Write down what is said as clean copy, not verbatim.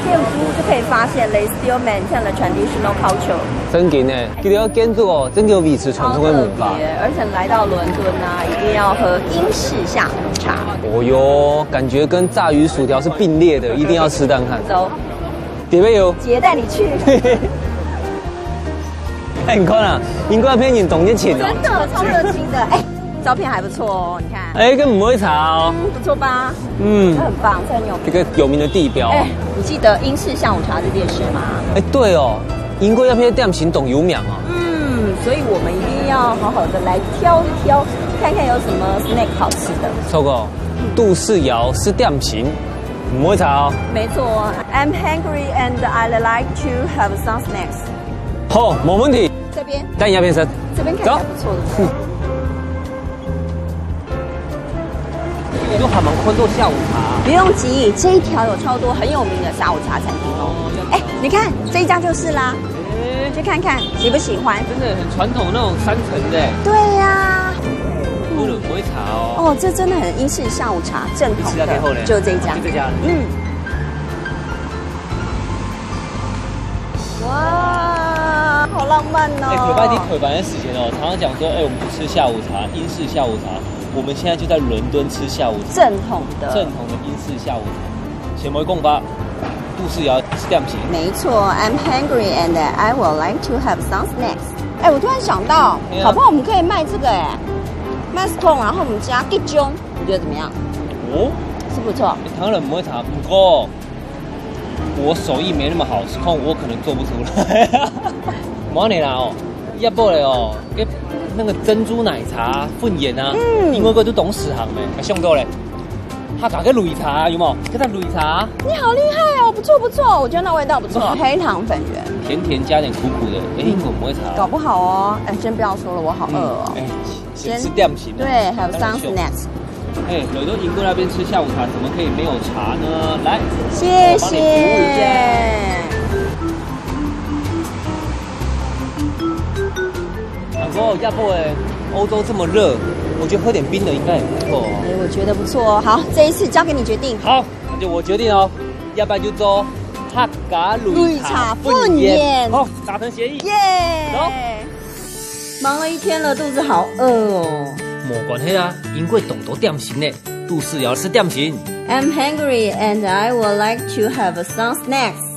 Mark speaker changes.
Speaker 1: 店服务就可以发现 they still maintain the traditional culture。
Speaker 2: 真劲诶，这条建筑哦，真有维持传统的文化。
Speaker 1: 而且来到伦敦啊，一定要喝英式下午茶。
Speaker 2: 哦哟，感觉跟炸鱼薯条是并列的，一定要吃看看。
Speaker 1: 走，
Speaker 2: 点杯油，
Speaker 1: 姐带你去。
Speaker 2: 哎，你看啊，英国那边人懂得请哦，
Speaker 1: 真的超热情的。哎，照片还不错哦，你看。
Speaker 2: 哎，跟不会茶哦，
Speaker 1: 不错吧？
Speaker 2: 嗯，
Speaker 1: 很棒，这很有名。
Speaker 2: 一个有名的地标。
Speaker 1: 哎，你记得英式下午茶这件事吗？
Speaker 2: 哎，对哦，英国那边店行懂有名哦。
Speaker 1: 所以我们一定要好好的来挑一挑，看看有什么 snack 好吃的。
Speaker 2: 错过，杜氏窑是店行，不会茶哦。
Speaker 1: 没错 ，I'm hungry and I'd like to have some snacks。
Speaker 2: 好，没问题。
Speaker 1: 这边，
Speaker 2: 单牙变身，
Speaker 1: 这边看起来不错的。
Speaker 2: 你都还蛮宽做下午茶。
Speaker 1: 不用急，这一条有超多很有名的下午茶餐厅哦。哎，你看这一家就是啦，去看看喜不喜欢？
Speaker 2: 真的很传统那种3层的。
Speaker 1: 对呀。
Speaker 2: 不能不会茶哦。
Speaker 1: 哦，这真的很英式下午茶，正统的，就这一家。
Speaker 2: 就这家。
Speaker 1: 哇，好浪漫哦！
Speaker 2: 礼拜天腿板的时间哦，常常讲说，我们去吃下午茶，英式下午茶。我们现在就在伦敦吃下午茶，
Speaker 1: 正统的
Speaker 2: 英式下午茶。前梅贡巴，杜氏窑是店型。
Speaker 1: 没错 ，I'm hungry and I would like to have some snacks。哎，我突然想到，好不好？我们可以卖这个卖 scone， 然后我们加鸡胗，你觉得怎么样？
Speaker 2: 哦，
Speaker 1: 是不错。
Speaker 2: 当然不会茶，不过我手艺没那么好，scone我可能做不出来。冇你啦哦，要不嘞哦，那个珍珠奶茶、混盐啊，因为我都懂史行没，上到嘞，他搞个擂茶有冇？给他擂茶。
Speaker 1: 你好厉害哦，不错不错，我觉得那味道不错，黑糖粉圆，
Speaker 2: 甜甜加点苦苦的，英国不会茶。
Speaker 1: 搞不好哦，哎，先不要说了，我好饿哦。
Speaker 2: 先吃点心。
Speaker 1: 对，还有 some snacks。
Speaker 2: 哎，来到英国那边吃下午茶，怎么可以没有茶呢？来，
Speaker 1: 谢谢。
Speaker 2: 要不欧洲这么热，我觉得喝点冰的应该也不错哦。
Speaker 1: 哎，我觉得不错哦。好，这一次交给你决定。
Speaker 2: 好，那就我决定哦。要不然就做客家擂茶混宴。好，达成协议。
Speaker 1: 耶！走。忙了一天了，肚子好饿哦。
Speaker 2: 没关系啊，因为懂得点心呢，杜氏窑是点心。
Speaker 1: I'm hungry and I would like to have some snacks。